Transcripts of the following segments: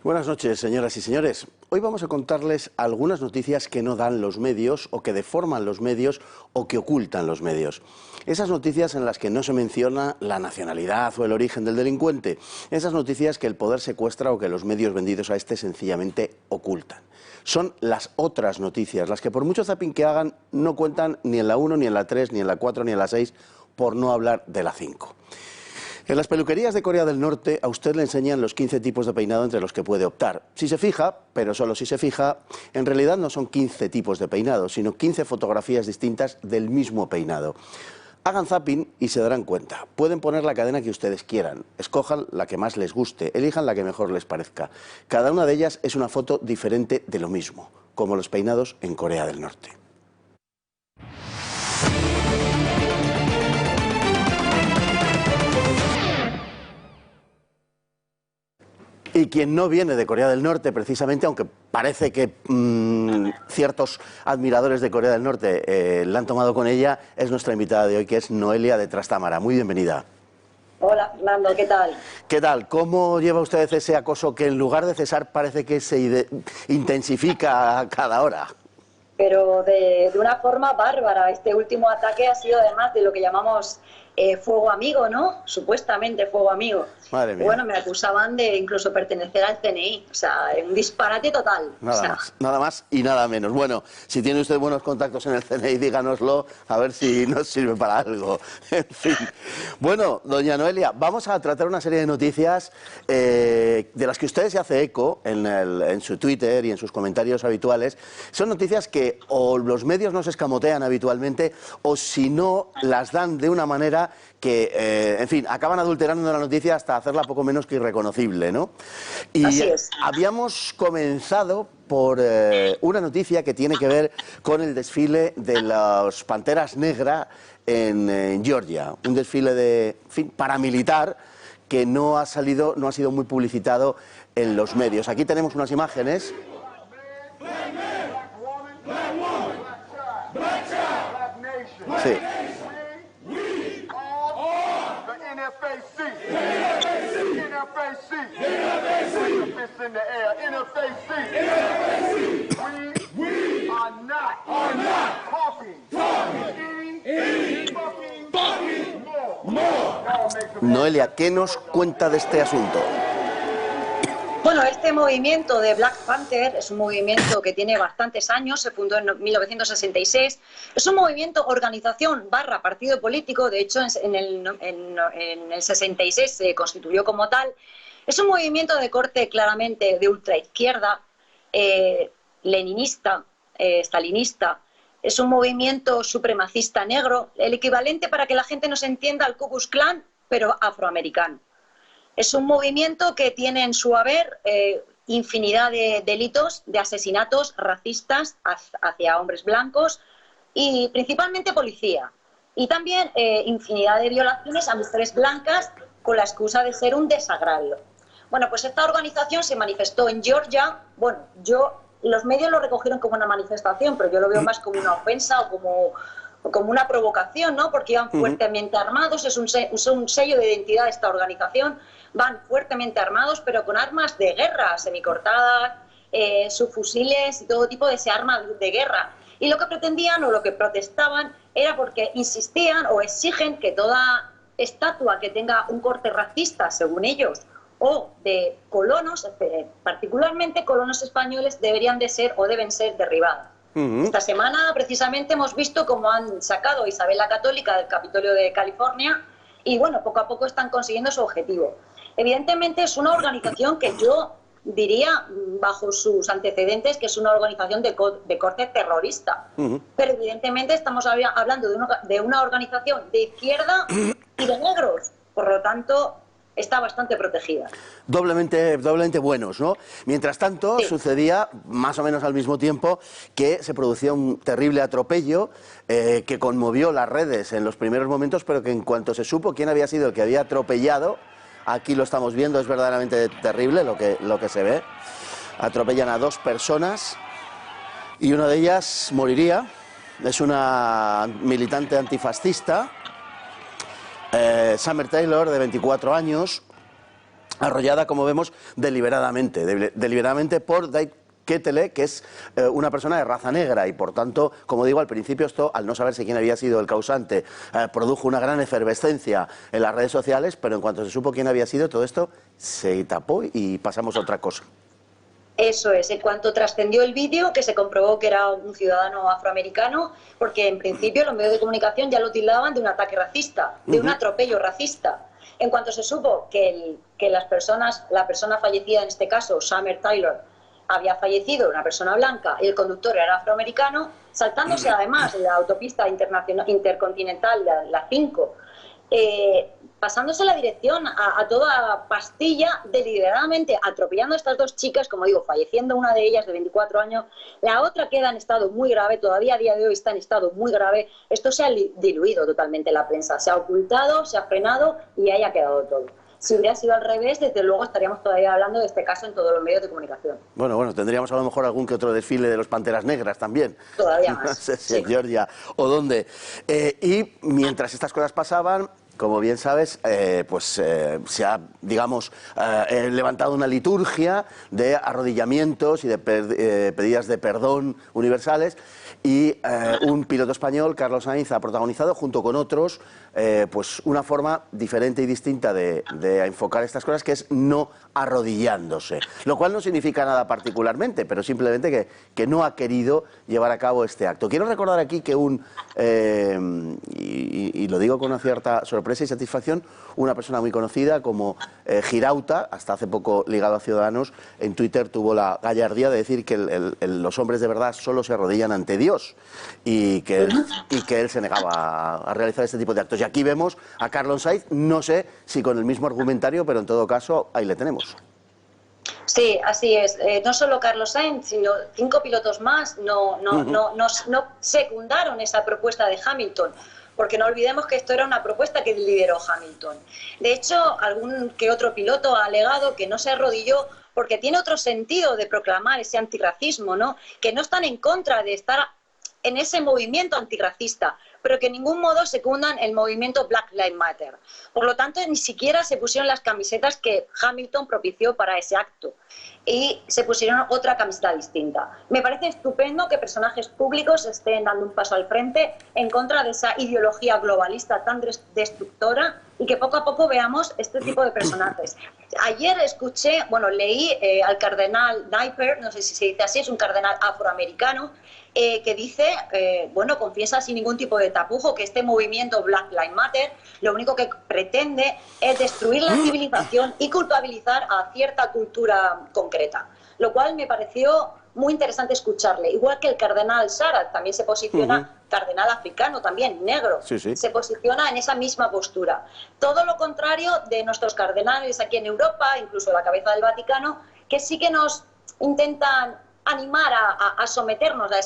Buenas noches, señoras y señores. Hoy vamos a contarles algunas noticias que no dan los medios, o que deforman los medios, o que ocultan los medios. Esas noticias en las que no se menciona la nacionalidad o el origen del delincuente. Esas noticias que el poder secuestra o que los medios vendidos a este sencillamente ocultan. Son las otras noticias, las que por mucho zapping que hagan no cuentan ni en la 1, ni en la 3, ni en la 4, ni en la 6, por no hablar de la 5. En las peluquerías de Corea del Norte a usted le enseñan los 15 tipos de peinado entre los que puede optar. Si se fija, pero solo si se fija, en realidad no son 15 tipos de peinado, sino 15 fotografías distintas del mismo peinado. Hagan zapping y se darán cuenta. Pueden poner la cadena que ustedes quieran, escojan la que más les guste, elijan la que mejor les parezca. Cada una de ellas es una foto diferente de lo mismo, como los peinados en Corea del Norte. Y quien no viene de Corea del Norte, precisamente, aunque parece que ciertos admiradores de Corea del Norte la han tomado con ella, es nuestra invitada de hoy, que es Noelia de Trastámara. Muy bienvenida. Hola, Fernando, ¿qué tal? ¿Qué tal? ¿Cómo lleva usted ese acoso que en lugar de cesar parece que se intensifica a cada hora? Pero de una forma bárbara. Este último ataque ha sido además de lo que llamamos fuego amigo, ¿no? Supuestamente fuego amigo. Madre mía. Bueno, me acusaban de incluso pertenecer al CNI. O sea, un disparate total. Nada más y nada menos. Bueno, si tiene usted buenos contactos en el CNI, díganoslo, a ver si nos sirve para algo. En fin. Bueno, doña Noelia, vamos a tratar una serie de noticias de las que usted se hace eco en su Twitter y en sus comentarios habituales. Son noticias que o los medios no se escamotean habitualmente, o si no, las dan de una manera que, en fin, acaban adulterando la noticia hasta hacerla poco menos que irreconocible, ¿no? Y así es. Habíamos comenzado por una noticia que tiene que ver con el desfile de las Panteras Negras en Georgia, un desfile de, en fin, paramilitar que no ha sido muy publicitado en los medios. Aquí tenemos unas imágenes. Sí. Noelia, ¿qué nos cuenta de este asunto? Bueno, este movimiento de Black Panther es un movimiento que tiene bastantes años, se fundó en 1966, es un movimiento, organización / partido político, de hecho en el 66 se constituyó como tal. Es un movimiento de corte claramente de ultraizquierda, leninista, stalinista. Es un movimiento supremacista negro, el equivalente, para que la gente nos entienda, al Ku Klux Klan, pero afroamericano. Es un movimiento que tiene en su haber infinidad de delitos, de asesinatos racistas hacia hombres blancos y principalmente policía. Y también infinidad de violaciones a mujeres blancas con la excusa de ser un desagravio. Bueno, pues esta organización se manifestó en Georgia. Bueno, los medios lo recogieron como una manifestación, pero yo lo veo más como una ofensa o como una provocación, ¿no? Porque iban fuertemente armados, es un sello de identidad de esta organización. Van fuertemente armados, pero con armas de guerra, semicortadas, subfusiles y todo tipo de armas de guerra. Y lo que pretendían o lo que protestaban era porque insistían o exigen que toda estatua que tenga un corte racista, según ellos, o de colonos, particularmente colonos españoles, deberían de ser o deben ser derribadas. Esta semana precisamente hemos visto cómo han sacado a Isabel la Católica del Capitolio de California y bueno, poco a poco están consiguiendo su objetivo. Evidentemente es una organización que yo diría, bajo sus antecedentes, que es una organización de corte terrorista. Pero evidentemente estamos hablando de una organización de izquierda y de negros. Por lo tanto, está bastante protegida. Doblemente buenos, ¿no? Mientras tanto, sí, sucedía más o menos al mismo tiempo que se producía un terrible atropello que conmovió las redes en los primeros momentos, pero que en cuanto se supo quién había sido el que había atropellado, aquí lo estamos viendo, es verdaderamente terrible lo que se ve. Atropellan a 2 personas y una de ellas moriría. Es una militante antifascista, Summer Taylor, de 24 años, arrollada, como vemos, deliberadamente por Dave Ketele, que es una persona de raza negra y, por tanto, como digo, al principio esto, al no saberse quién había sido el causante, produjo una gran efervescencia en las redes sociales, pero en cuanto se supo quién había sido, todo esto se tapó y pasamos a otra cosa. Eso es, en cuanto trascendió el vídeo, que se comprobó que era un ciudadano afroamericano, porque en principio los medios de comunicación ya lo tildaban de un ataque racista, de un atropello racista. En cuanto se supo que la persona fallecida, en este caso, Summer Taylor, había fallecido, una persona blanca, y el conductor era afroamericano, saltándose además la autopista intercontinental, la 5, pasándose la dirección a toda pastilla, deliberadamente atropellando a estas dos chicas, como digo, falleciendo una de ellas de 24 años, la otra queda en estado muy grave, todavía a día de hoy está en estado muy grave. Esto se ha diluido totalmente en la prensa, se ha ocultado, se ha frenado y ahí ha quedado todo. Si hubiera sido al revés, desde luego estaríamos todavía hablando de este caso en todos los medios de comunicación. Bueno, tendríamos a lo mejor algún que otro desfile de los Panteras Negras también. Todavía más. No sé si en Sí. Georgia o dónde. Y mientras estas cosas pasaban, como bien sabes, se ha, digamos, levantado una liturgia de arrodillamientos y de pedidas de perdón universales, y un piloto español, Carlos Sainz, ha protagonizado junto con otros pues una forma diferente y distinta de enfocar estas cosas, que es no arrodillándose, lo cual no significa nada particularmente, pero simplemente que no ha querido llevar a cabo este acto. Quiero recordar aquí que y lo digo con una cierta sorpresa y satisfacción, una persona muy conocida como Girauta, hasta hace poco ligado a Ciudadanos, en Twitter tuvo la gallardía de decir que los hombres de verdad solo se arrodillan ante Dios, y que él se negaba a realizar este tipo de actos. Y aquí vemos a Carlos Sainz, no sé si con el mismo argumentario, pero en todo caso ahí le tenemos. Sí, así es. No solo Carlos Sainz, sino 5 pilotos más no secundaron esa propuesta de Hamilton, porque no olvidemos que esto era una propuesta que lideró Hamilton. De hecho, algún que otro piloto ha alegado que no se arrodilló porque tiene otro sentido de proclamar ese antirracismo, ¿no? Que no están en contra de estar en ese movimiento antirracista, pero que en ningún modo secundan el movimiento Black Lives Matter. Por lo tanto, ni siquiera se pusieron las camisetas que Hamilton propició para ese acto, y se pusieron otra camiseta distinta. Me parece estupendo que personajes públicos estén dando un paso al frente en contra de esa ideología globalista tan destructora, y que poco a poco veamos este tipo de personajes. Ayer leí al cardenal Napier, no sé si se dice así, es un cardenal afroamericano, que dice, confiesa sin ningún tipo de tapujo que este movimiento Black Lives Matter lo único que pretende es destruir la civilización y culpabilizar a cierta cultura concreta, lo cual me pareció muy interesante escucharle. Igual que el cardenal Sarat también se posiciona, cardenal africano también, negro, Sí. se posiciona en esa misma postura. Todo lo contrario de nuestros cardenales aquí en Europa, incluso la cabeza del Vaticano, que sí que nos intentan animar a someternos a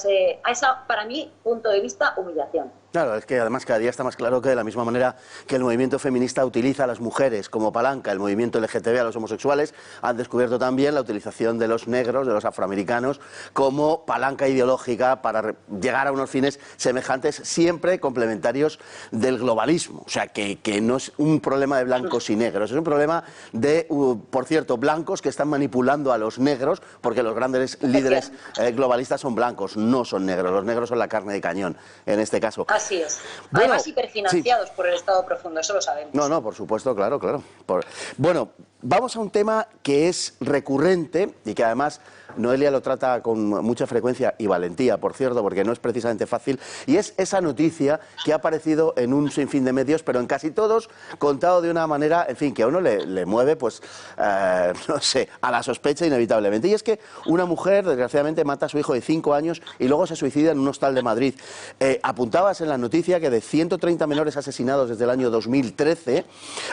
esa, para mí, punto de vista, humillación. Claro, es que además cada día está más claro que de la misma manera que el movimiento feminista utiliza a las mujeres como palanca, el movimiento LGTB a los homosexuales, han descubierto también la utilización de los negros, de los afroamericanos, como palanca ideológica para llegar a unos fines semejantes, siempre complementarios del globalismo. O sea, que no es un problema de blancos y negros, es un problema de, por cierto, blancos que están manipulando a los negros, porque los grandes líderes globalistas son blancos, no son negros. Los negros son la carne de cañón, en este caso. Así es. Además, hiperfinanciados por el Estado profundo, eso lo sabemos. No, por supuesto, claro. Bueno, vamos a un tema que es recurrente y que además Noelia lo trata con mucha frecuencia y valentía, por cierto, porque no es precisamente fácil, y es esa noticia que ha aparecido en un sinfín de medios, pero en casi todos contado de una manera, en fin, que a uno le mueve, pues, no sé, a la sospecha inevitablemente. Y es que una mujer, desgraciadamente, mata a su hijo de 5 años y luego se suicida en un hostal de Madrid. Apuntabas en la noticia que de 130 menores asesinados desde el año 2013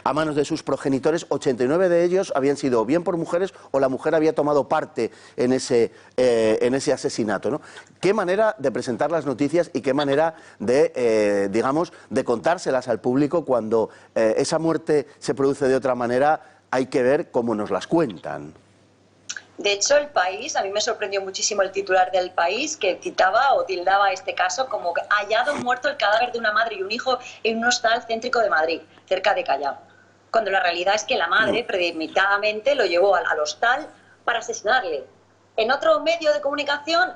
a manos de sus progenitores, 89 de ellos habían sido o bien por mujeres o la mujer había tomado parte en ese asesinato, ¿no? Qué manera de presentar las noticias y qué manera de, digamos, de contárselas al público cuando esa muerte se produce de otra manera. Hay que ver cómo nos las cuentan. De hecho, El País, a mí me sorprendió muchísimo el titular del País, que citaba o tildaba este caso como hallado muerto el cadáver de una madre y un hijo en un hostal céntrico de Madrid, cerca de Callao. cuando la realidad es que la madre premeditadamente lo llevó al hostal para asesinarle. En otro medio de comunicación,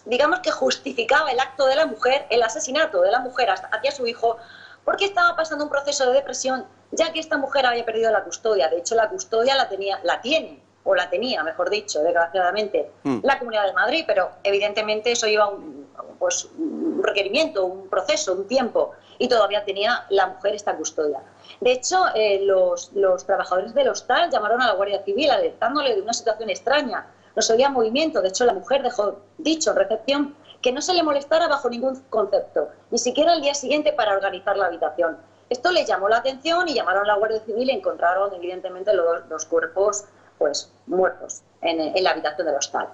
digamos que justificaba el acto de la mujer, el asesinato de la mujer hacia su hijo, porque estaba pasando un proceso de depresión, ya que esta mujer había perdido la custodia. De hecho, la custodia la tenía, mejor dicho, desgraciadamente, la Comunidad de Madrid, pero evidentemente eso lleva un requerimiento, un proceso, un tiempo, y todavía tenía la mujer esta custodia. De hecho, los trabajadores del hostal llamaron a la Guardia Civil alertándole de una situación extraña. No se oía movimiento. De hecho, la mujer dejó dicho en recepción que no se le molestara bajo ningún concepto, ni siquiera al día siguiente para organizar la habitación. Esto le llamó la atención y llamaron a la Guardia Civil y encontraron evidentemente los cuerpos pues muertos en la habitación del hostal.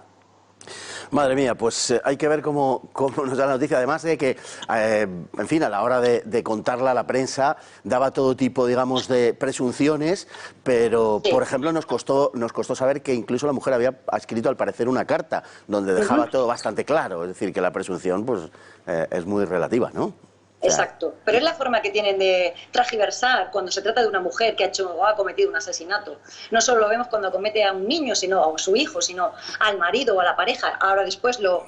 Madre mía, pues hay que ver cómo nos da la noticia, además de que, en fin, a la hora de contarla a la prensa daba todo tipo, digamos, de presunciones, pero, por ejemplo, nos costó saber que incluso la mujer había escrito, al parecer, una carta donde dejaba todo bastante claro, es decir, que la presunción pues es muy relativa, ¿no? Exacto, pero es la forma que tienen de transgiversar cuando se trata de una mujer que ha cometido un asesinato. No solo lo vemos cuando comete a un niño, sino a su hijo, sino al marido o a la pareja. Ahora después lo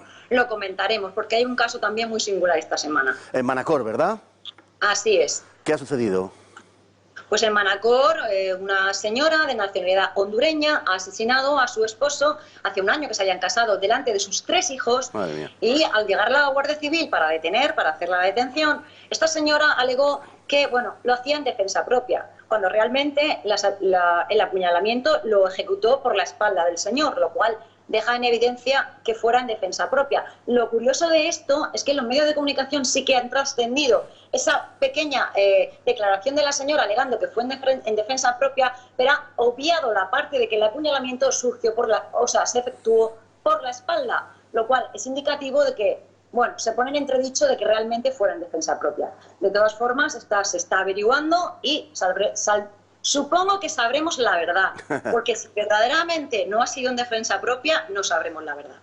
comentaremos, porque hay un caso también muy singular esta semana. En Manacor, ¿verdad? Así es. ¿Qué ha sucedido? Pues en Manacor, una señora de nacionalidad hondureña ha asesinado a su esposo hace un año que se habían casado delante de sus 3 hijos. Madre mía. Y al llegar la Guardia Civil para hacer la detención, esta señora alegó que lo hacía en defensa propia, cuando realmente el apuñalamiento lo ejecutó por la espalda del señor, lo cual deja en evidencia que fuera en defensa propia. Lo curioso de esto es que los medios de comunicación sí que han trascendido esa pequeña declaración de la señora alegando que fue en defensa propia, pero ha obviado la parte de que el apuñalamiento surgió se efectuó por la espalda, lo cual es indicativo de que, se pone en entredicho de que realmente fuera en defensa propia. De todas formas, se está averiguando y supongo que sabremos la verdad, porque si verdaderamente no ha sido en defensa propia, no sabremos la verdad.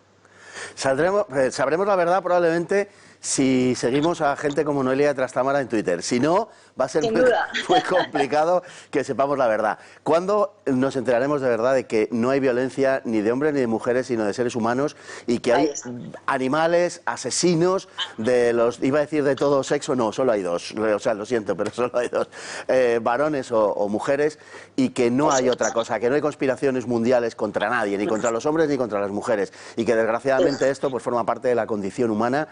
Sabremos la verdad probablemente si seguimos a gente como Noelia Trastámara en Twitter. Si no, va a ser muy complicado que sepamos la verdad. ¿Cuándo nos enteraremos de verdad de que no hay violencia ni de hombres ni de mujeres, sino de seres humanos, y que hay animales, asesinos, iba a decir de todo sexo, no, solo hay 2, o sea, lo siento, pero solo hay 2, varones o mujeres, y que no hay otra cosa, que no hay conspiraciones mundiales contra nadie, ni contra los hombres ni contra las mujeres, y que desgraciadamente esto pues forma parte de la condición humana,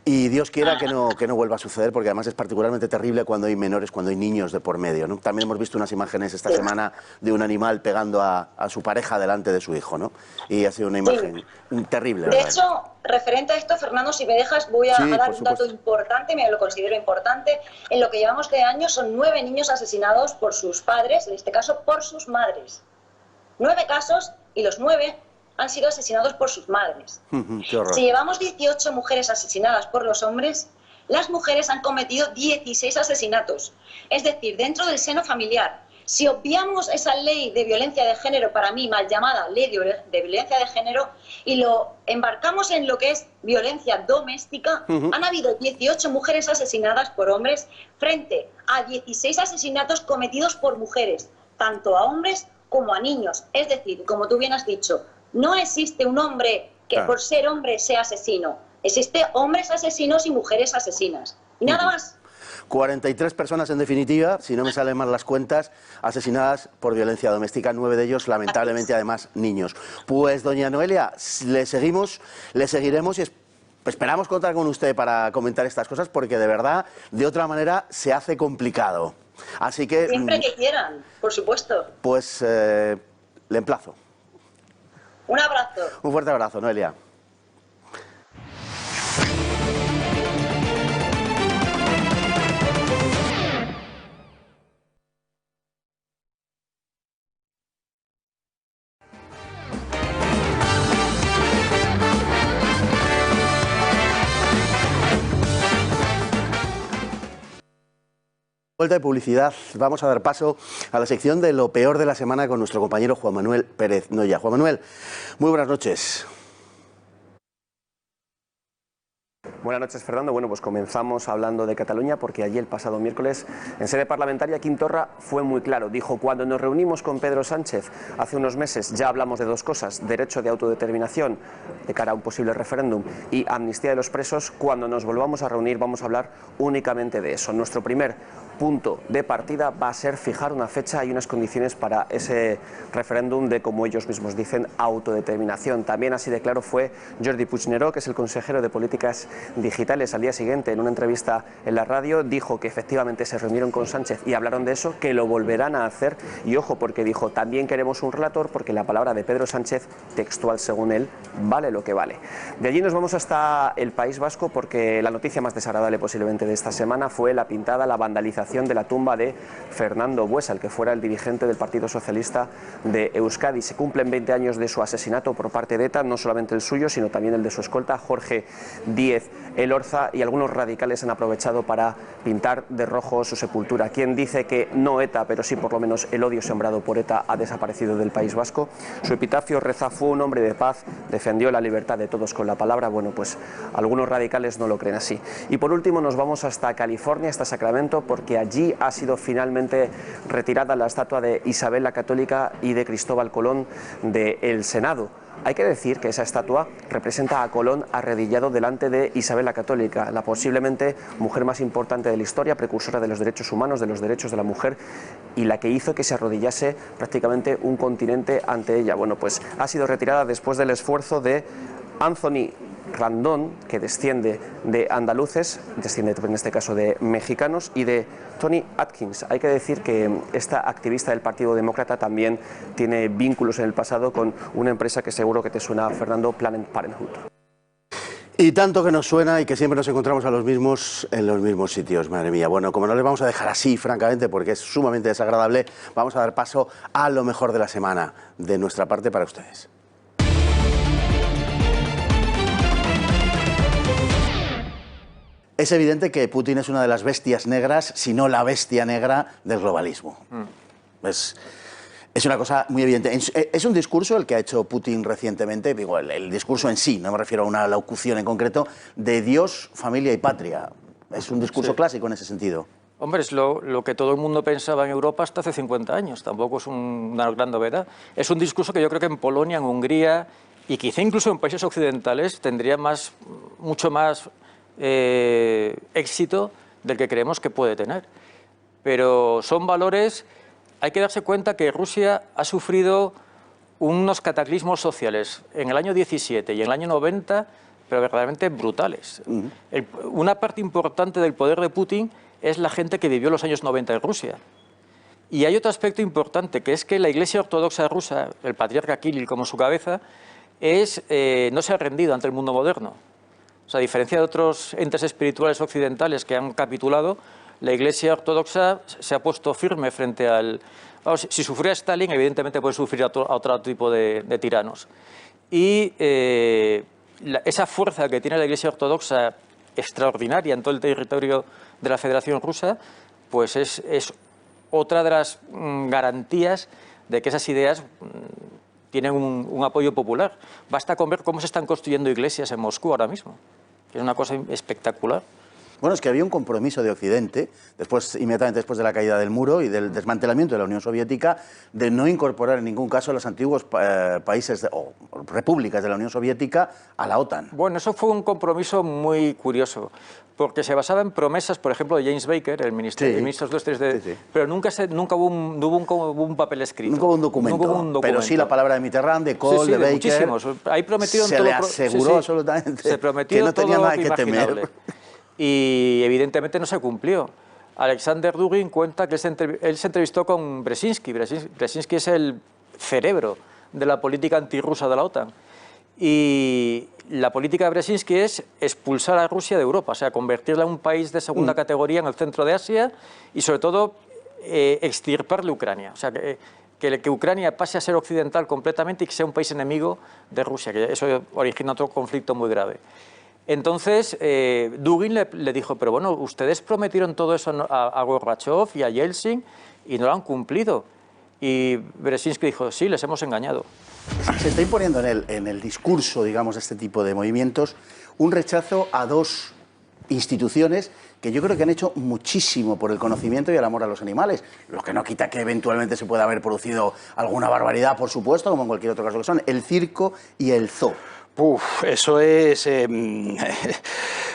y Dios quiera que no vuelva a suceder, porque además es particularmente terrible cuando hay menores, cuando hay niños de por medio, ¿no? También hemos visto unas imágenes esta semana de un animal pegando a su pareja delante de su hijo, ¿no? Y ha sido una imagen terrible. De hecho, referente a esto, Fernando, si me dejas, voy a dar un dato importante, me lo considero importante. En lo que llevamos de año son 9 niños asesinados por sus padres, en este caso por sus madres. 9 casos, y los 9 han sido asesinados por sus madres. Qué horror. Si llevamos 18 mujeres asesinadas por los hombres, las mujeres han cometido 16 asesinatos. Es decir, dentro del seno familiar. Si obviamos esa ley de violencia de género, para mí mal llamada ley de violencia de género, y lo embarcamos en lo que es violencia doméstica, han habido 18 mujeres asesinadas por hombres frente a 16 asesinatos cometidos por mujeres, tanto a hombres como a niños. Es decir, como tú bien has dicho, no existe un hombre que por ser hombre sea asesino. Existe hombres asesinos y mujeres asesinas. Y nada más. 43 personas, en definitiva, si no me salen mal las cuentas, asesinadas por violencia doméstica, 9 de ellos, lamentablemente, además, niños. Pues, doña Noelia, le seguiremos y esperamos contar con usted para comentar estas cosas, porque de verdad, de otra manera, se hace complicado. Así que... Siempre que quieran, por supuesto. Pues le emplazo. Un abrazo. Un fuerte abrazo, Noelia. Vuelta de publicidad, vamos a dar paso a la sección de lo peor de la semana con nuestro compañero Juan Manuel Pérez Noya. Juan Manuel, muy buenas noches. Buenas noches, Fernando. Bueno, pues comenzamos hablando de Cataluña porque allí el pasado miércoles en sede parlamentaria Quim Torra fue muy claro. Dijo: cuando nos reunimos con Pedro Sánchez hace unos meses ya hablamos de dos cosas: derecho de autodeterminación de cara a un posible referéndum y amnistía de los presos. Cuando nos volvamos a reunir vamos a hablar únicamente de eso. Nuestro primer punto de partida va a ser fijar una fecha y unas condiciones para ese referéndum de, como ellos mismos dicen, autodeterminación. También así de claro fue Jordi Puigneró, que es el consejero de Políticas Digitales. Al día siguiente, en una entrevista en la radio, dijo que efectivamente se reunieron con Sánchez y hablaron de eso, que lo volverán a hacer. Y ojo, porque dijo: también queremos un relator, porque la palabra de Pedro Sánchez, textual según él, vale lo que vale. De allí nos vamos hasta el País Vasco, porque la noticia más desagradable posiblemente de esta semana fue la pintada, la vandalización de la tumba de Fernando Buesa, el que fuera el dirigente del Partido Socialista de Euskadi. Se cumplen 20 años de su asesinato por parte de ETA, no solamente el suyo, sino también el de su escolta, Jorge Díez Elorza, y algunos radicales han aprovechado para pintar de rojo su sepultura. ¿Quién dice que no ETA, pero sí por lo menos el odio sembrado por ETA ha desaparecido del País Vasco? Su epitafio reza: fue un hombre de paz, defendió la libertad de todos con la palabra. Bueno, pues algunos radicales no lo creen así. Y por último nos vamos hasta California, hasta Sacramento, porque allí ha sido finalmente retirada la estatua de Isabel la Católica y de Cristóbal Colón del Senado. Hay que decir que esa estatua representa a Colón arrodillado delante de Isabel la Católica, la posiblemente mujer más importante de la historia, precursora de los derechos humanos, de los derechos de la mujer, y la que hizo que se arrodillase prácticamente un continente ante ella. Bueno, pues ha sido retirada después del esfuerzo de Anthony Randón, que desciende de andaluces, desciende en este caso de mexicanos, y de Tony Atkins. Hay que decir que esta activista del Partido Demócrata también tiene vínculos en el pasado con una empresa que seguro que te suena, Fernando, Planned Parenthood. Y tanto que nos suena y que siempre nos encontramos en los mismos sitios, madre mía. Bueno, como no les vamos a dejar así, francamente, porque es sumamente desagradable, vamos a dar paso a lo mejor de la semana, de nuestra parte para ustedes. Es evidente que Putin es una de las bestias negras, si no la bestia negra del globalismo. Es una cosa muy evidente. Es un discurso el que ha hecho Putin recientemente, digo, el discurso en sí, no me refiero a una locución en concreto, de Dios, familia y patria. Es un discurso clásico en ese sentido. Hombre, es lo que todo el mundo pensaba en Europa hasta hace 50 años, tampoco es una gran novedad. Es un discurso que yo creo que en Polonia, en Hungría y quizá incluso en países occidentales tendría mucho más éxito del que creemos que puede tener. Pero son valores, hay que darse cuenta que Rusia ha sufrido unos cataclismos sociales en el año 17 y en el año 90, pero verdaderamente brutales. Una parte importante del poder de Putin es la gente que vivió los años 90 en Rusia. Y hay otro aspecto importante, que es que la Iglesia Ortodoxa rusa, el patriarca Kirill como su cabeza, no se ha rendido ante el mundo moderno. O sea, a diferencia de otros entes espirituales occidentales que han capitulado, la Iglesia Ortodoxa se ha puesto firme frente al... Vamos, si sufría Stalin, evidentemente puede sufrir a otro tipo de tiranos. Y esa fuerza que tiene la Iglesia Ortodoxa, extraordinaria en todo el territorio de la Federación Rusa, pues es otra de las garantías de que esas ideas tienen un apoyo popular. Basta con ver cómo se están construyendo iglesias en Moscú ahora mismo, que es una cosa espectacular. Bueno, es que había un compromiso de Occidente, inmediatamente después de la caída del muro y del desmantelamiento de la Unión Soviética, de no incorporar en ningún caso a los antiguos países o repúblicas de la Unión Soviética a la OTAN. Bueno, eso fue un compromiso muy curioso, porque se basaba en promesas, por ejemplo, de James Baker, el ministro de Exteriores, pero nunca hubo un papel escrito. Nunca hubo un documento, pero sí la palabra de Mitterrand, de Kohl, de Baker. Muchísimos. Ahí prometieron se todo, le aseguró absolutamente se prometió que no tenía nada que temer. Y evidentemente no se cumplió. Alexander Dugin cuenta que él se entrevistó con Brzezinski. Brzezinski es el cerebro de la política antirrusa de la OTAN. Y la política de Brzezinski es expulsar a Rusia de Europa, o sea, convertirla en un país de segunda categoría en el centro de Asia y, sobre todo, extirparle Ucrania. O sea, que Ucrania pase a ser occidental completamente y que sea un país enemigo de Rusia, que eso origina otro conflicto muy grave. Entonces, Dugin le dijo, pero bueno, ustedes prometieron todo eso a Gorbachev y a Yeltsin y no lo han cumplido. Y Brzezinski dijo, sí, les hemos engañado. Se está imponiendo en el discurso, digamos, de este tipo de movimientos, un rechazo a dos instituciones que yo creo que han hecho muchísimo por el conocimiento y el amor a los animales, lo que no quita que eventualmente se pueda haber producido alguna barbaridad, por supuesto, como en cualquier otro caso, que son el circo y el zoo. Eso es...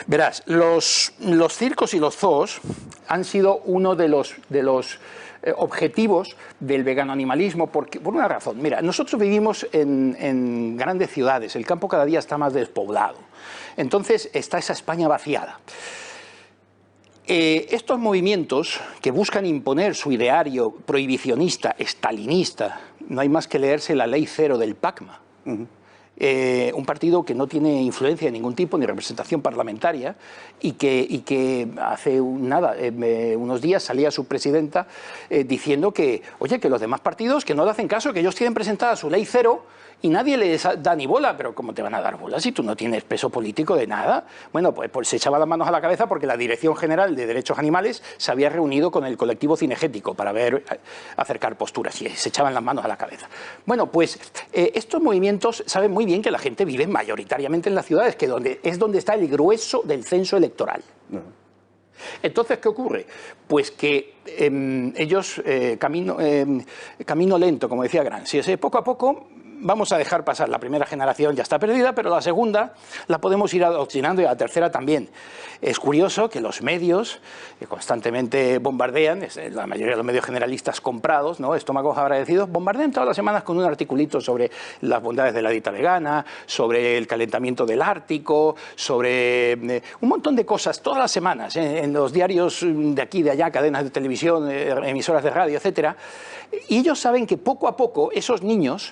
verás, los circos y los zoos han sido uno de los objetivos del veganoanimalismo por una razón. Mira, nosotros vivimos en grandes ciudades, el campo cada día está más despoblado, entonces está esa España vaciada. Estos movimientos que buscan imponer su ideario prohibicionista, estalinista, no hay más que leerse la Ley Cero del PACMA. Un partido que no tiene influencia de ningún tipo ni representación parlamentaria y que hace unos días salía su presidenta diciendo que, oye, que los demás partidos que no le hacen caso, que ellos tienen presentada su ley cero y nadie les da ni bola. Pero ¿cómo te van a dar bola si tú no tienes peso político de nada? Bueno, pues se echaba las manos a la cabeza porque la Dirección General de Derechos Animales se había reunido con el colectivo cinegético para acercar posturas y se echaban las manos a la cabeza. Bueno, pues estos movimientos saben muy bien que la gente vive mayoritariamente en las ciudades, que es donde está el grueso del censo electoral. Entonces, ¿qué ocurre? Pues que ellos, camino lento, como decía Gramsci, poco a poco vamos a dejar pasar. La primera generación ya está perdida, pero la segunda la podemos ir adoctrinando y la tercera también. Es curioso que los medios que constantemente bombardean, la mayoría de los medios generalistas comprados, ¿no?, estómagos agradecidos, bombardean todas las semanas con un articulito sobre las bondades de la dieta vegana, sobre el calentamiento del Ártico, sobre un montón de cosas todas las semanas, en los diarios de aquí y de allá, cadenas de televisión, emisoras de radio, etcétera. Y ellos saben que poco a poco esos niños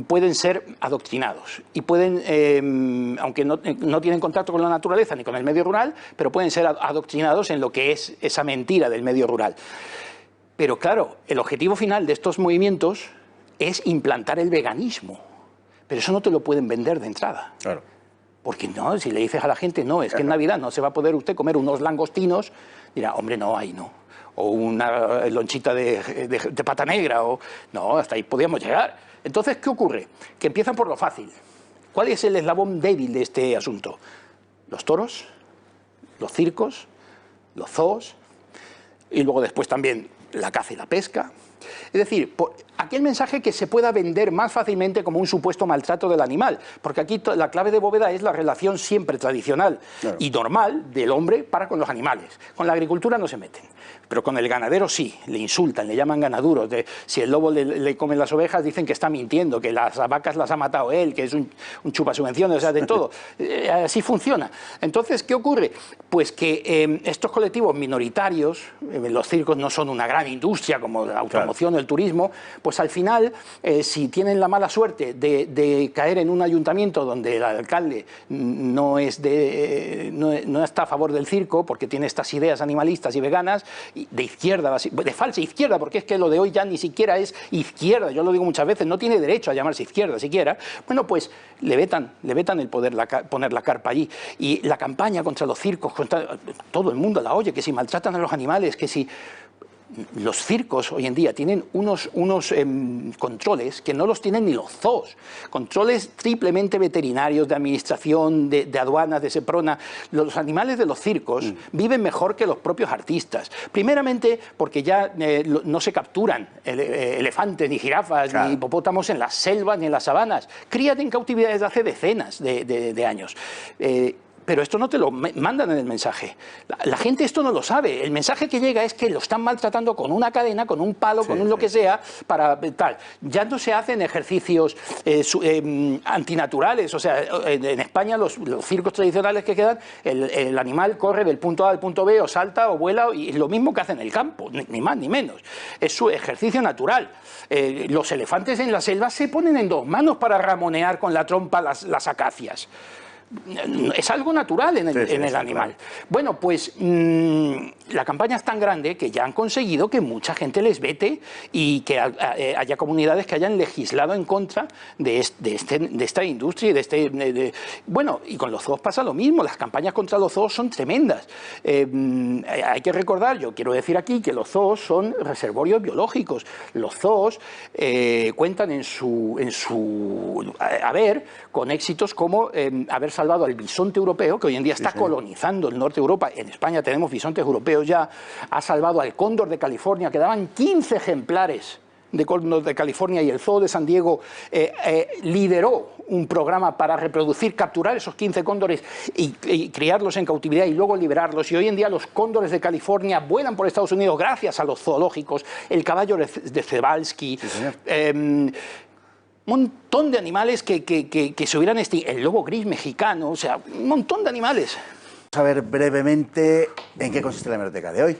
pueden ser adoctrinados y pueden, aunque no tienen contacto con la naturaleza ni con el medio rural, pero pueden ser adoctrinados en lo que es esa mentira del medio rural. Pero claro, el objetivo final de estos movimientos es implantar el veganismo, pero eso no te lo pueden vender de entrada. Claro. Porque no, si le dices a la gente, no, es que en Navidad no se va a poder usted comer unos langostinos, dirá, hombre, no, ahí no. O una lonchita de pata negra, o no, hasta ahí podíamos llegar. Entonces, ¿qué ocurre? Que empiezan por lo fácil. ¿Cuál es el eslabón débil de este asunto? Los toros, los circos, los zoos, y luego después también la caza y la pesca. Es decir, aquel mensaje que se pueda vender más fácilmente como un supuesto maltrato del animal, porque aquí la clave de bóveda es la relación siempre tradicional y normal del hombre para con los animales. Con la agricultura no se meten, pero con el ganadero sí, le insultan, le llaman ganaduros. Si el lobo le come las ovejas, dicen que está mintiendo, que las vacas las ha matado él, que es un chupasubvenciones, o sea, de todo. Así funciona. Entonces, ¿qué ocurre? Pues que estos colectivos minoritarios, los circos no son una gran industria como la automoción o el turismo, pues al final, si tienen la mala suerte de caer en un ayuntamiento donde el alcalde no está a favor del circo, porque tiene estas ideas animalistas y veganas, de izquierda, de falsa izquierda, porque es que lo de hoy ya ni siquiera es izquierda, yo lo digo muchas veces, no tiene derecho a llamarse izquierda siquiera, bueno, pues le vetan el poder poner la carpa allí. Y la campaña contra los circos, contra todo el mundo la oye, que si maltratan a los animales, que si... Los circos hoy en día tienen unos controles que no los tienen ni los zoos, controles triplemente veterinarios, de administración, de aduanas, de Seprona. Los animales de los circos viven mejor que los propios artistas, primeramente porque ya no se capturan elefantes, ni jirafas, ni hipopótamos en las selvas, ni en las sabanas, crían en cautividad desde hace decenas de años. Pero esto no te lo mandan en el mensaje. La gente esto no lo sabe. El mensaje que llega es que lo están maltratando con una cadena, con un palo, con un lo que sea, para tal. Ya no se hacen ejercicios antinaturales. O sea, en España los circos tradicionales que quedan, el animal corre del punto A al punto B, o salta, o vuela, y es lo mismo que hace en el campo, ni más ni menos. Es su ejercicio natural. Los elefantes en la selva se ponen en dos manos para ramonear con la trompa las acacias. Es algo natural en el animal. Claro. Bueno, pues la campaña es tan grande que ya han conseguido que mucha gente les vete y que haya comunidades que hayan legislado en contra de esta industria y bueno, y con los zoos pasa lo mismo. Las campañas contra los zoos son tremendas. Hay que recordar, yo quiero decir aquí, que los zoos son reservorios biológicos. Los zoos cuentan en su haber con éxitos como haber salvado al bisonte europeo, que hoy en día está colonizando el norte de Europa. En España tenemos bisontes europeos ya. Ha salvado al cóndor de California, que daban 15 ejemplares de cóndor de California, y el Zoo de San Diego lideró un programa para reproducir, capturar esos 15 cóndores y criarlos en cautividad y luego liberarlos. Y hoy en día los cóndores de California vuelan por Estados Unidos gracias a los zoológicos, el caballo de Przewalski, un montón de animales que se hubieran extinguido, el lobo gris mexicano, o sea, un montón de animales. Vamos a ver brevemente en qué consiste la hemeroteca de hoy,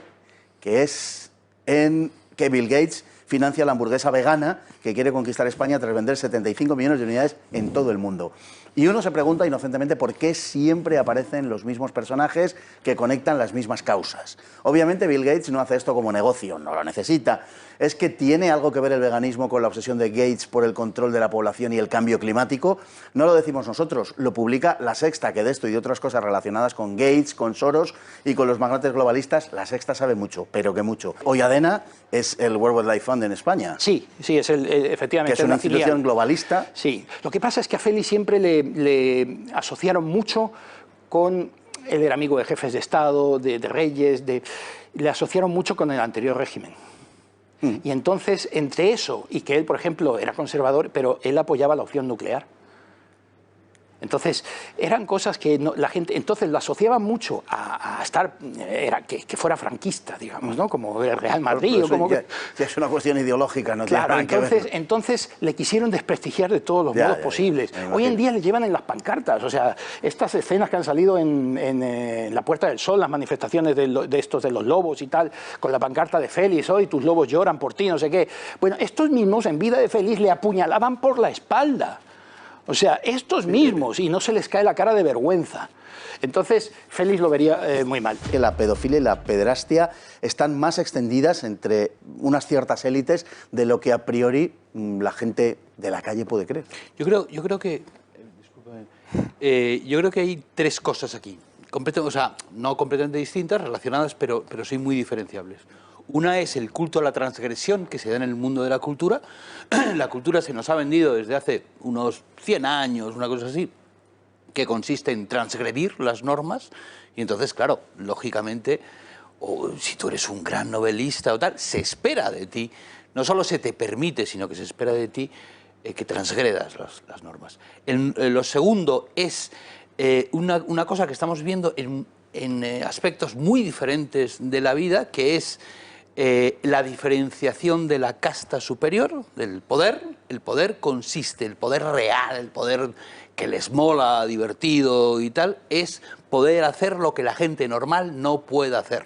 que es en que Bill Gates financia la hamburguesa vegana que quiere conquistar España tras vender 75 millones de unidades en todo el mundo. Y uno se pregunta inocentemente por qué siempre aparecen los mismos personajes que conectan las mismas causas. Obviamente Bill Gates no hace esto como negocio, no lo necesita. ¿Es que tiene algo que ver el veganismo con la obsesión de Gates por el control de la población y el cambio climático? No lo decimos nosotros, lo publica La Sexta, que de esto y de otras cosas relacionadas con Gates, con Soros y con los magnates globalistas, La Sexta sabe mucho, pero que mucho. Hoy ADENA es el World Wildlife Fund en España. Sí, es efectivamente. Que es una institución globalista. Sí, lo que pasa es que a Félix siempre le asociaron mucho con... Él era amigo de jefes de Estado, de reyes, le asociaron mucho con el anterior régimen. Y entonces, entre eso y que él, por ejemplo, era conservador, pero él apoyaba la opción nuclear. Entonces, eran cosas que la gente entonces lo asociaba mucho a estar, que fuera franquista, digamos, ¿no? Como el Real Madrid. O como ya es una cuestión ideológica, ¿no? Claro, entonces le quisieron desprestigiar de todos los modos posibles. Hoy en día le llevan en las pancartas, o sea, estas escenas que han salido en la Puerta del Sol, las manifestaciones de los lobos y tal, con la pancarta de Félix, hoy tus lobos lloran por ti, no sé qué. Bueno, estos mismos en vida de Félix le apuñalaban por la espalda. O sea, estos mismos, y no se les cae la cara de vergüenza. Entonces, Félix lo vería muy mal. Que la pedofilia y la pederastia están más extendidas entre unas ciertas élites de lo que a priori la gente de la calle puede creer. Yo creo que hay tres cosas aquí, no completamente distintas, relacionadas, pero sí muy diferenciables. Una es el culto a la transgresión que se da en el mundo de la cultura. La cultura se nos ha vendido desde hace unos 100 años, una cosa así, que consiste en transgredir las normas. Y entonces, claro, lógicamente, si tú eres un gran novelista o tal, se espera de ti, no solo se te permite, sino que se espera de ti que transgredas las normas. Lo segundo es una cosa que estamos viendo en aspectos muy diferentes de la vida, que es la diferenciación de la casta superior, del poder. El poder consiste, el poder real, el poder que les mola, divertido y tal, es poder hacer lo que la gente normal no puede hacer.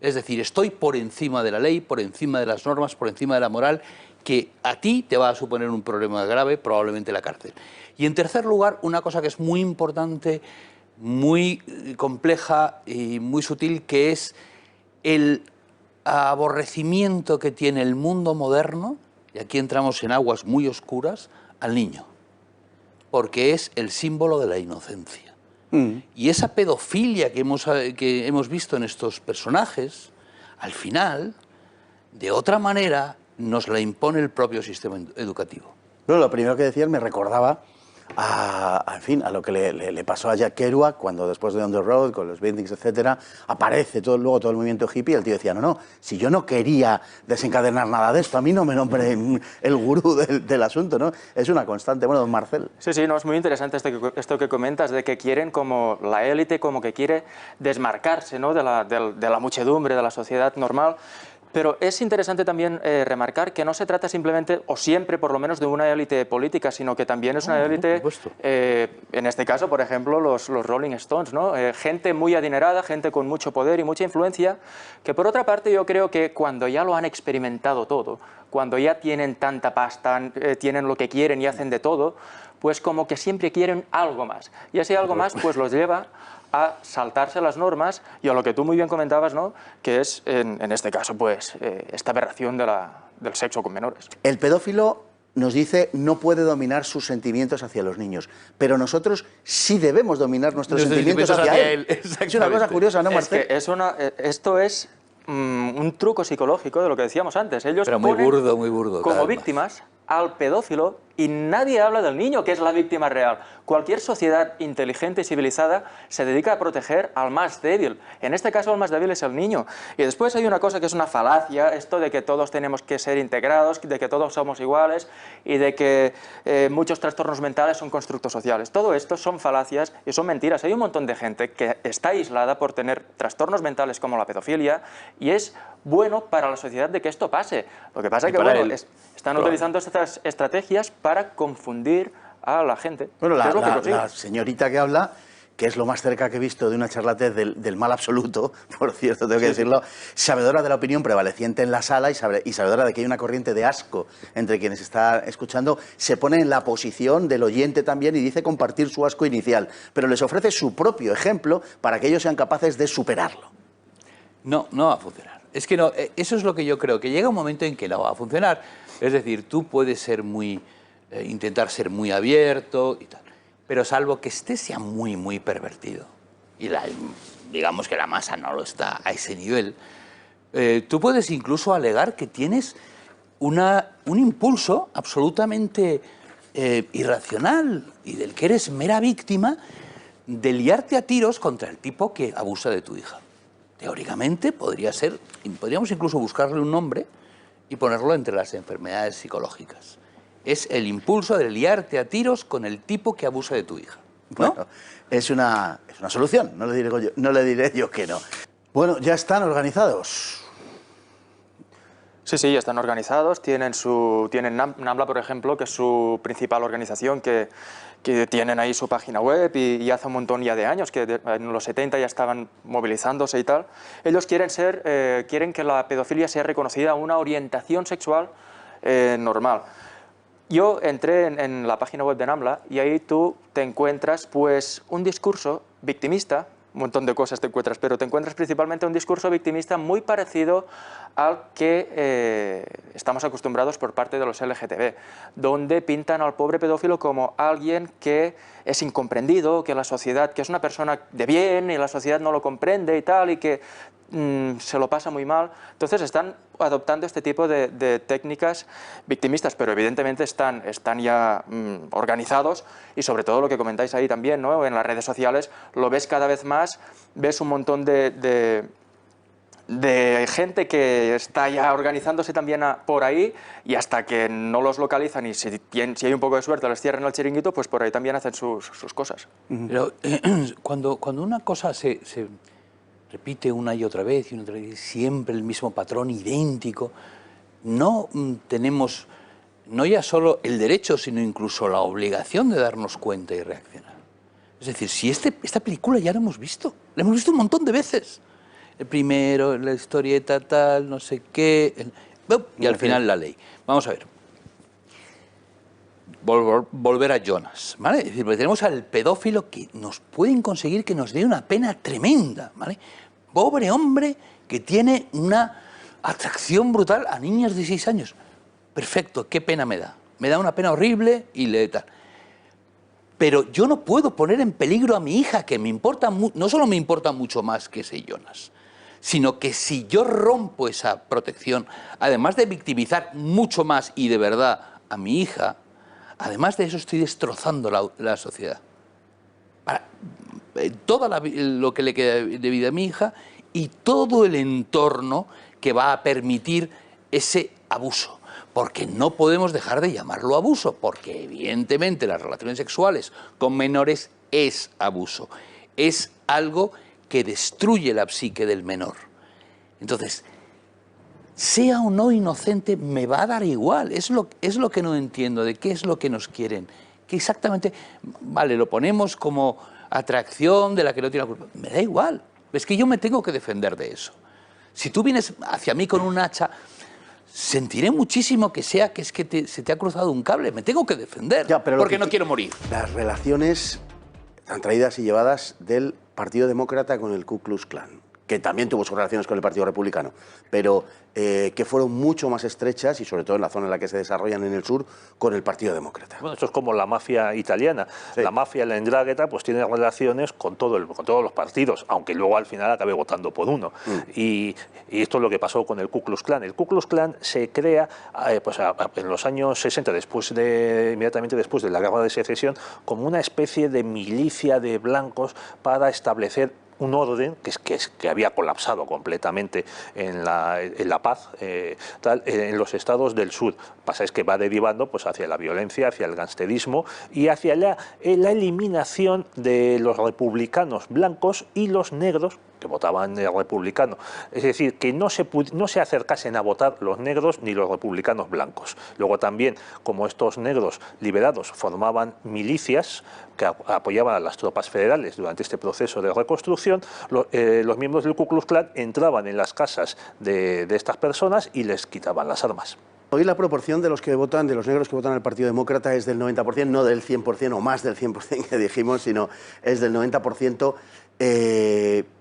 Es decir, estoy por encima de la ley, por encima de las normas, por encima de la moral, que a ti te va a suponer un problema grave, probablemente la cárcel. Y en tercer lugar, una cosa que es muy importante, muy compleja y muy sutil, que es el aborrecimiento que tiene el mundo moderno, y aquí entramos en aguas muy oscuras, al niño, porque es el símbolo de la inocencia. Y esa pedofilia que hemos visto en estos personajes, al final, de otra manera, nos la impone el propio sistema educativo. Pero lo primero que decías me recordaba a lo que le pasó a Jack Kerouac cuando después de On the Road, con los Beatniks, etcétera, aparece luego todo el movimiento hippie. El tío decía, no, si yo no quería desencadenar nada de esto, a mí no me nombré el gurú del asunto, ¿no? Es una constante. Bueno, don Marcel. Sí, no, es muy interesante esto que comentas, de que quieren, como la élite, como que quiere desmarcarse, ¿no?, de la muchedumbre, de la sociedad normal. Pero es interesante también remarcar que no se trata simplemente, o siempre por lo menos, de una élite política, sino que también es una élite, en este caso, por ejemplo, los Rolling Stones, ¿no? Gente muy adinerada, gente con mucho poder y mucha influencia, que por otra parte yo creo que cuando ya lo han experimentado todo, cuando ya tienen tanta pasta, tienen lo que quieren y hacen de todo, pues como que siempre quieren algo más. Y ese algo más pues los lleva a saltarse las normas y a lo que tú muy bien comentabas, ¿no?, que es, en este caso, pues, esta aberración del sexo con menores. El pedófilo nos dice no puede dominar sus sentimientos hacia los niños, pero nosotros sí debemos dominar nuestros sentimientos hacia él. Es una cosa curiosa, ¿no, Marcel? Esto es un truco psicológico de lo que decíamos antes. Ellos pero ponen muy burdo, como víctimas al pedófilo y nadie habla del niño, que es la víctima real. Cualquier sociedad inteligente y civilizada se dedica a proteger al más débil. En este caso, el más débil es el niño. Y después hay una cosa que es una falacia, esto de que todos tenemos que ser integrados, de que todos somos iguales y de que muchos trastornos mentales son constructos sociales. Todo esto son falacias y son mentiras. Hay un montón de gente que está aislada por tener trastornos mentales como la pedofilia y es bueno para la sociedad de que esto pase. Lo que pasa es que bueno, están utilizando estas estrategias para confundir a la gente. Bueno, la señorita que habla, que es lo más cerca que he visto de una charlatez del mal absoluto, por cierto, tengo que decirlo, sabedora de la opinión prevaleciente en la sala y sabedora de que hay una corriente de asco entre quienes está escuchando, se pone en la posición del oyente también y dice compartir su asco inicial, pero les ofrece su propio ejemplo para que ellos sean capaces de superarlo. No, no va a funcionar. Es que no, eso es lo que yo creo, que llega un momento en que no va a funcionar. Es decir, tú puedes ser intentar ser muy abierto y tal, pero salvo que sea muy pervertido, y digamos que la masa no lo está a ese nivel, tú puedes incluso alegar que tienes un impulso absolutamente irracional y del que eres mera víctima de liarte a tiros contra el tipo que abusa de tu hija. Teóricamente podríamos incluso buscarle un nombre y ponerlo entre las enfermedades psicológicas. Es el impulso de liarte a tiros con el tipo que abusa de tu hija, ¿no? Bueno, es una solución, no le diré yo que no. Bueno, ya están organizados. Sí, ya están organizados, tienen NAMBLA, por ejemplo, que es su principal organización, que tienen ahí su página web y hace un montón ya de años, que en los 70 ya estaban movilizándose y tal. Ellos quieren que la pedofilia sea reconocida una orientación sexual normal. Yo entré en la página web de NAMBLA y ahí tú te encuentras pues un discurso victimista, un montón de cosas te encuentras, pero te encuentras principalmente un discurso victimista muy parecido al que estamos acostumbrados por parte de los LGTB, donde pintan al pobre pedófilo como alguien que es incomprendido, que la sociedad, que es una persona de bien y la sociedad no lo comprende y tal, y que se lo pasa muy mal. Entonces están adoptando este tipo de técnicas victimistas, pero evidentemente están ya organizados y sobre todo lo que comentáis ahí también, ¿no? En las redes sociales lo ves cada vez más, ves un montón de gente que está ya organizándose también por ahí y hasta que no los localizan y si hay un poco de suerte les cierran el chiringuito, pues por ahí también hacen sus cosas. Pero cuando una cosa se repite una y otra vez, siempre el mismo patrón idéntico, no tenemos no ya solo el derecho, sino incluso la obligación de darnos cuenta y reaccionar. Es decir, si esta película ya la hemos visto un montón de veces. El primero, la historieta tal, no sé qué, y al final la ley. Vamos a ver. Volver a Jonas, ¿vale? Es decir, porque tenemos al pedófilo que nos pueden conseguir que nos dé una pena tremenda, ¿vale? Pobre hombre que tiene una atracción brutal a niñas de 6 años. Perfecto, ¿qué pena me da? Me da una pena horrible y letal. Pero yo no puedo poner en peligro a mi hija, que me importa no solo me importa mucho más que ese Jonas, sino que si yo rompo esa protección, además de victimizar mucho más y de verdad a mi hija, además de eso estoy destrozando la sociedad. Todo lo que le queda de vida a mi hija y todo el entorno que va a permitir ese abuso. Porque no podemos dejar de llamarlo abuso, porque evidentemente las relaciones sexuales con menores es abuso. Es algo que destruye la psique del menor. Entonces, sea o no inocente, me va a dar igual. Es lo que no entiendo, de qué es lo que nos quieren. Que exactamente, vale, lo ponemos como atracción de la que no tiene la culpa. Me da igual. Es que yo me tengo que defender de eso. Si tú vienes hacia mí con un hacha, sentiré muchísimo que se te ha cruzado un cable. Me tengo que defender, ya, pero porque no quiero morir. Las relaciones tan traídas y llevadas del Partido Demócrata con el Ku Klux Klan. que también tuvo sus relaciones con el Partido Republicano, pero que fueron mucho más estrechas y sobre todo en la zona en la que se desarrollan en el sur con el Partido Demócrata. Bueno, esto es como la mafia italiana. Sí. La mafia, la 'ndrangheta, pues tiene relaciones con todos los partidos, aunque luego al final acabe votando por uno. Y esto es lo que pasó con el Ku Klux Klan. El Ku Klux Klan se crea en los años 60, inmediatamente después de la Guerra de Secesión, como una especie de milicia de blancos para establecer un orden que había colapsado completamente en la paz en los estados del sur. Pasa es que va derivando pues hacia la violencia, hacia el gangsterismo y hacia la eliminación de los republicanos blancos y los negros que votaban republicano. Es decir, que no se acercasen a votar los negros ni los republicanos blancos. Luego también, como estos negros liberados formaban milicias que apoyaban a las tropas federales durante este proceso de reconstrucción, los miembros del Ku Klux Klan entraban en las casas de estas personas y les quitaban las armas. Hoy la proporción de los negros que votan al Partido Demócrata es del 90%, no del 100% o más del 100% que dijimos, sino es del 90%.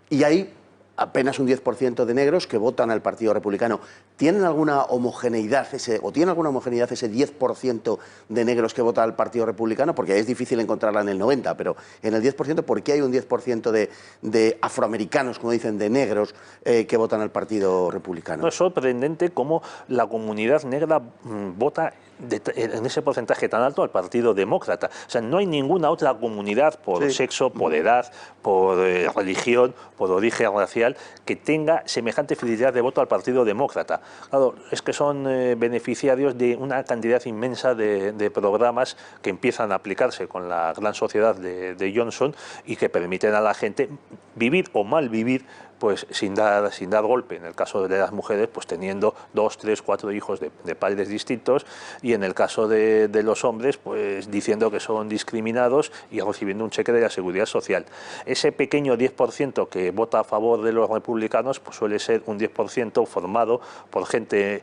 Y hay apenas un 10% de negros que votan al Partido Republicano. ¿Tienen alguna homogeneidad ese 10% de negros que votan al Partido Republicano? Porque es difícil encontrarla en el 90%, pero en el 10%, ¿por qué hay un 10% de afroamericanos, como dicen, de negros, que votan al Partido Republicano? No, es sorprendente cómo la comunidad negra vota en ese porcentaje tan alto al Partido Demócrata. O sea, no hay ninguna otra comunidad por sexo, por edad, por religión, por origen racial, que tenga semejante fidelidad de voto al Partido Demócrata. Claro, es que son beneficiarios de una cantidad inmensa de programas que empiezan a aplicarse con la gran sociedad de Johnson y que permiten a la gente vivir o mal vivir pues sin dar golpe. En el caso de las mujeres, pues teniendo 2, 3, 4 hijos de padres distintos, y en el caso de los hombres, pues diciendo que son discriminados y recibiendo un cheque de la Seguridad Social. Ese pequeño 10% que vota a favor de los republicanos, pues suele ser un 10% formado por gente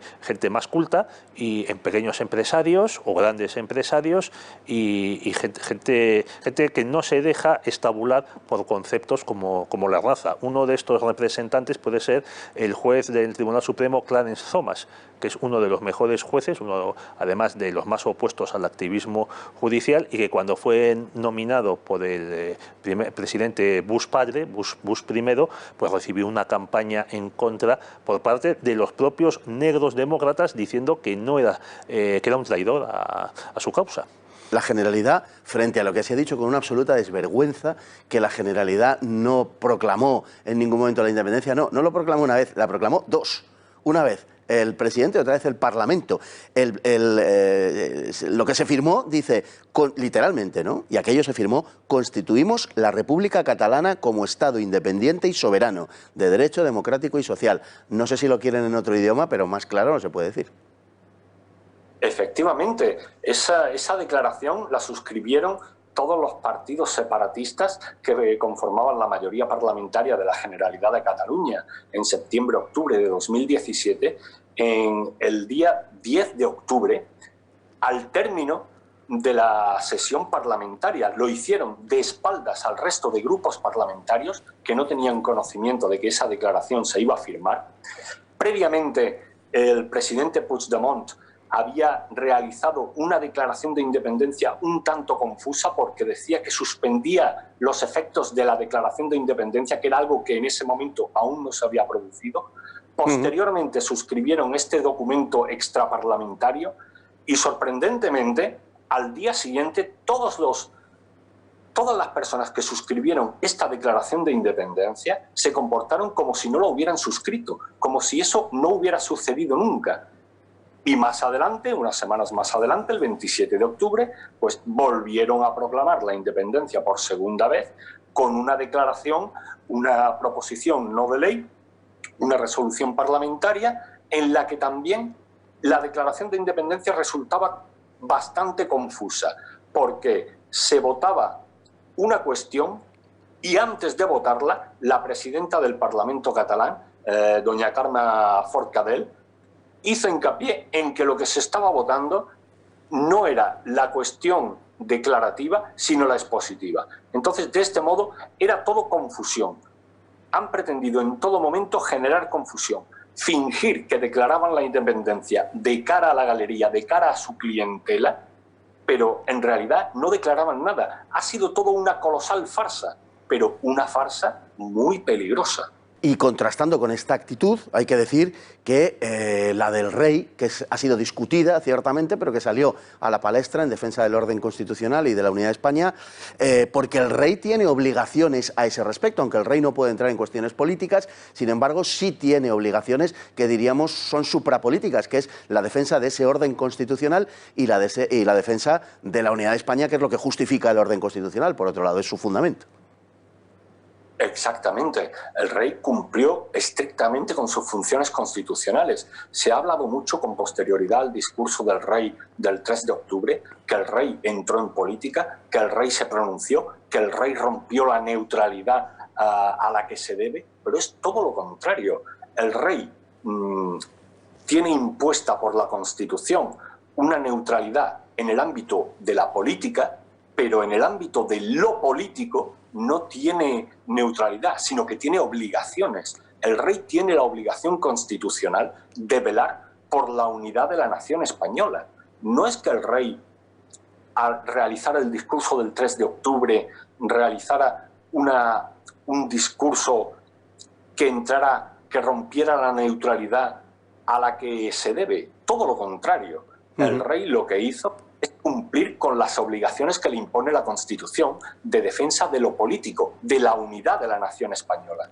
más culta y en pequeños empresarios o grandes empresarios y gente que no se deja estabular por conceptos como la raza. Uno de estos representantes puede ser el juez del Tribunal Supremo, Clarence Thomas, que es uno de los mejores jueces, uno además de los más opuestos al activismo judicial, y que cuando fue nominado por el presidente Bush padre, Bush primero, pues recibió una campaña en contra por parte de los propios negros demócratas, diciendo que que era un traidor a su causa. La Generalidad, frente a lo que se ha dicho con una absoluta desvergüenza, que la Generalidad no proclamó en ningún momento la independencia, no lo proclamó una vez, la proclamó dos. Una vez el presidente y otra vez el Parlamento. Lo que se firmó dice, literalmente, ¿no? Y aquello se firmó: constituimos la República Catalana como Estado independiente y soberano, de derecho democrático y social. No sé si lo quieren en otro idioma, pero más claro no se puede decir. Efectivamente, esa declaración la suscribieron todos los partidos separatistas que conformaban la mayoría parlamentaria de la Generalidad de Cataluña en septiembre-octubre de 2017. En el día 10 de octubre, al término de la sesión parlamentaria, lo hicieron de espaldas al resto de grupos parlamentarios que no tenían conocimiento de que esa declaración se iba a firmar. Previamente, el presidente Puigdemont había realizado una declaración de independencia un tanto confusa, porque decía que suspendía los efectos de la declaración de independencia, que era algo que en ese momento aún no se había producido. Posteriormente suscribieron este documento extraparlamentario y, sorprendentemente, al día siguiente todas las personas que suscribieron esta declaración de independencia se comportaron como si no lo hubieran suscrito, como si eso no hubiera sucedido nunca. Y más adelante, unas semanas más adelante, el 27 de octubre, pues volvieron a proclamar la independencia por segunda vez con una declaración, una proposición no de ley, una resolución parlamentaria, en la que también la declaración de independencia resultaba bastante confusa, porque se votaba una cuestión y antes de votarla, la presidenta del Parlamento catalán, doña Carme Forcadell, hizo hincapié en que lo que se estaba votando no era la cuestión declarativa, sino la expositiva. Entonces, de este modo, era todo confusión. han pretendido en todo momento generar confusión, fingir que declaraban la independencia de cara a la galería, de cara a su clientela, pero en realidad no declaraban nada. Ha sido todo una colosal farsa, pero una farsa muy peligrosa. Y contrastando con esta actitud, hay que decir que la del rey, que ha sido discutida ciertamente, pero que salió a la palestra en defensa del orden constitucional y de la unidad de España, porque el rey tiene obligaciones a ese respecto, aunque el rey no puede entrar en cuestiones políticas, sin embargo sí tiene obligaciones que diríamos son suprapolíticas, que es la defensa de ese orden constitucional y la defensa de la unidad de España, que es lo que justifica el orden constitucional, por otro lado, es su fundamento. Exactamente. El rey cumplió estrictamente con sus funciones constitucionales. Se ha hablado mucho con posterioridad al discurso del rey del 3 de octubre, que el rey entró en política, que el rey se pronunció, que el rey rompió la neutralidad a la que se debe, pero es todo lo contrario. El rey tiene impuesta por la Constitución una neutralidad en el ámbito de la política, pero en el ámbito de lo político no tiene neutralidad, sino que tiene obligaciones. El rey tiene la obligación constitucional de velar por la unidad de la nación española. No es que el rey, al realizar el discurso del 3 de octubre, realizara un discurso que rompiera la neutralidad a la que se debe. Todo lo contrario. El rey lo que hizo es cumplir con las obligaciones que le impone la Constitución de defensa de lo político, de la unidad de la nación española.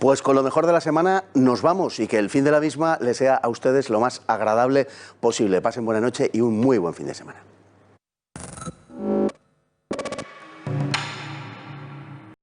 Pues con lo mejor de la semana nos vamos y que el fin de la misma les sea a ustedes lo más agradable posible. Pasen buena noche y un muy buen fin de semana.